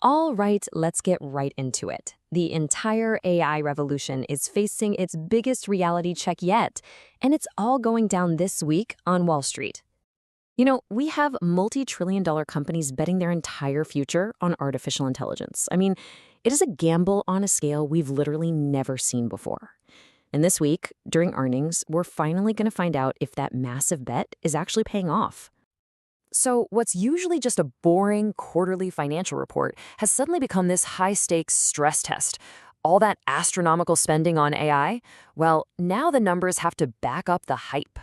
All right, let's get right into it. The entire AI revolution is facing its biggest reality check yet, and it's all going down this week on Wall Street. We have multi-trillion-dollar companies betting their entire future on artificial intelligence. It is a gamble on a scale we've literally never seen before. And this week, during earnings, we're finally going to find out if that massive bet is actually paying off. So what's usually just a boring quarterly financial report has suddenly become this high-stakes stress test. All that astronomical spending on AI? Well, now the numbers have to back up the hype.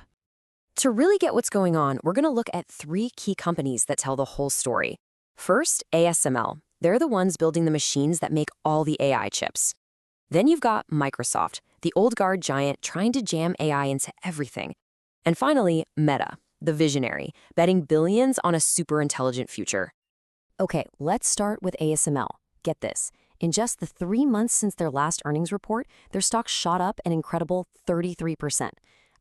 To really get what's going on, we're going to look at three key companies that tell the whole story. First, ASML. They're the ones building the machines that make all the AI chips. Then you've got Microsoft, the old guard giant trying to jam AI into everything. And finally, Meta, the visionary, betting billions on a super intelligent future. Okay, let's start with ASML. Get this. In just the 3 months since their last earnings report, their stock shot up an incredible 33%.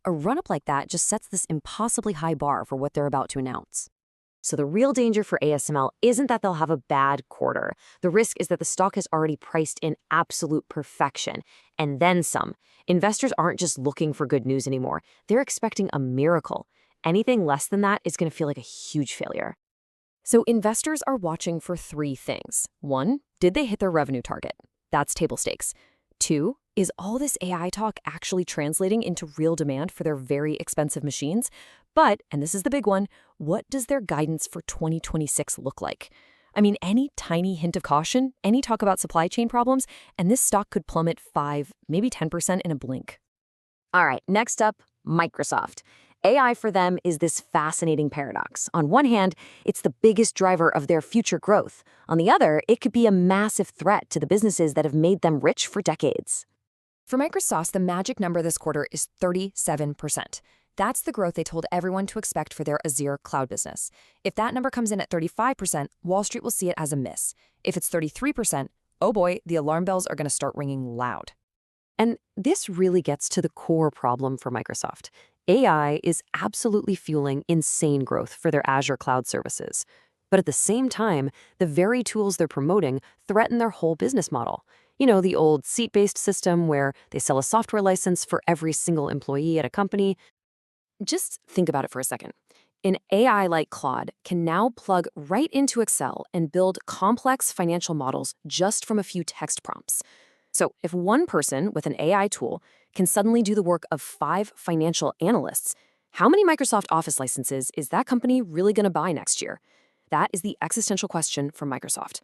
A run-up like that just sets this impossibly high bar for what they're about to announce. So the real danger for ASML isn't that they'll have a bad quarter. The risk is that the stock is already priced in absolute perfection, and then some. Investors aren't just looking for good news anymore. They're expecting a miracle. Anything less than that is going to feel like a huge failure. So investors are watching for three things. 1, did they hit their revenue target? That's table stakes. 2, is all this AI talk actually translating into real demand for their very expensive machines? But, and this is the big one, what does their guidance for 2026 look like? Any tiny hint of caution, any talk about supply chain problems, and this stock could plummet 5, maybe 10% in a blink. All right, next up, Microsoft. AI for them is this fascinating paradox. On one hand, it's the biggest driver of their future growth. On the other, it could be a massive threat to the businesses that have made them rich for decades. For Microsoft, the magic number this quarter is 37%. That's the growth they told everyone to expect for their Azure cloud business. If that number comes in at 35%, Wall Street will see it as a miss. If it's 33%, oh boy, the alarm bells are going to start ringing loud. And this really gets to the core problem for Microsoft. AI is absolutely fueling insane growth for their Azure cloud services. But at the same time, the very tools they're promoting threaten their whole business model. The old seat-based system where they sell a software license for every single employee at a company. Just think about it for a second. An AI like Claude can now plug right into Excel and build complex financial models just from a few text prompts. So if one person with an AI tool can suddenly do the work of 5 financial analysts, how many Microsoft Office licenses is that company really going to buy next year? That is the existential question for Microsoft.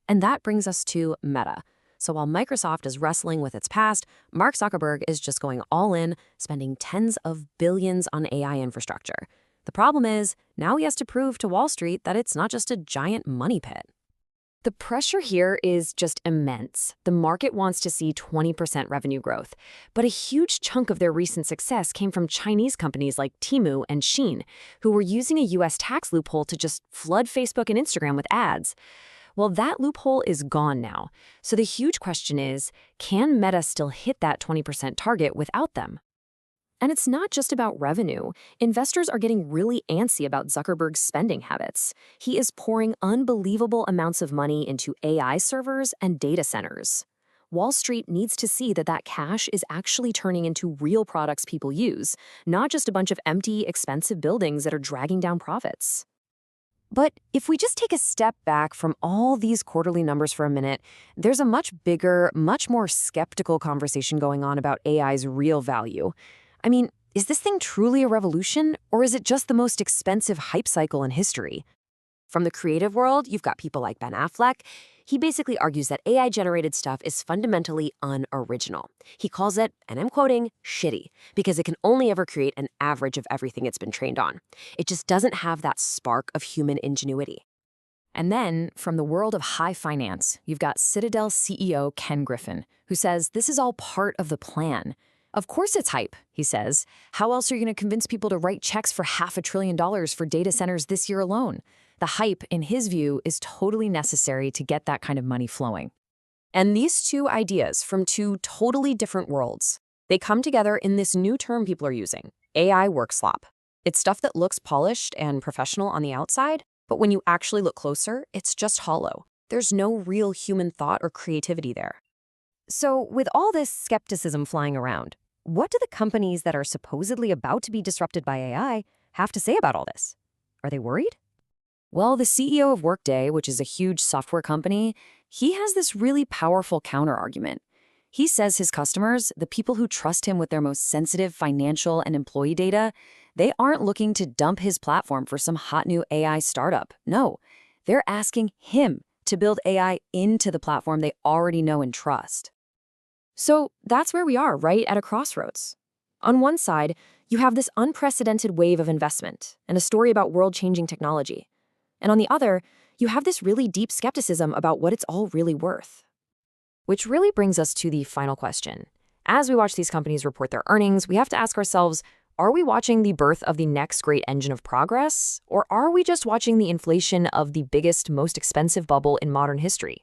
And that brings us to Meta. So while Microsoft is wrestling with its past, Mark Zuckerberg is just going all in, spending tens of billions on AI infrastructure. The problem is, now he has to prove to Wall Street that it's not just a giant money pit. The pressure here is just immense. The market wants to see 20% revenue growth, but a huge chunk of their recent success came from Chinese companies like Temu and Shein, who were using a US tax loophole to just flood Facebook and Instagram with ads. Well, that loophole is gone now. So the huge question is, can Meta still hit that 20% target without them? And it's not just about revenue. Investors are getting really antsy about Zuckerberg's spending habits. He is pouring unbelievable amounts of money into AI servers and data centers. Wall Street needs to see that that cash is actually turning into real products people use, not just a bunch of empty, expensive buildings that are dragging down profits. But if we just take a step back from all these quarterly numbers for a minute, there's a much bigger, much more skeptical conversation going on about AI's real value. Is this thing truly a revolution, or is it just the most expensive hype cycle in history? From the creative world, you've got people like Ben Affleck. He basically argues that AI-generated stuff is fundamentally unoriginal. He calls it, and I'm quoting, shitty, because it can only ever create an average of everything it's been trained on. It just doesn't have that spark of human ingenuity. And then, from the world of high finance, you've got Citadel CEO Ken Griffin, who says this is all part of the plan. Of course it's hype, he says. How else are you going to convince people to write checks for $500 billion for data centers this year alone? The hype, in his view, is totally necessary to get that kind of money flowing. And these two ideas from two totally different worlds, they come together in this new term people are using, AI work slop. It's stuff that looks polished and professional on the outside, but when you actually look closer, it's just hollow. There's no real human thought or creativity there. So, with all this skepticism flying around, what do the companies that are supposedly about to be disrupted by AI have to say about all this? Are they worried? Well, the CEO of Workday, which is a huge software company, he has this really powerful counterargument. He says his customers, the people who trust him with their most sensitive financial and employee data, they aren't looking to dump his platform for some hot new AI startup. No, they're asking him to build AI into the platform they already know and trust. So that's where we are, right at a crossroads. On one side, you have this unprecedented wave of investment and a story about world-changing technology. And on the other, you have this really deep skepticism about what it's all really worth. Which really brings us to the final question. As we watch these companies report their earnings, we have to ask ourselves, are we watching the birth of the next great engine of progress? Or are we just watching the inflation of the biggest, most expensive bubble in modern history?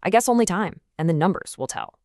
I guess only time and the numbers will tell.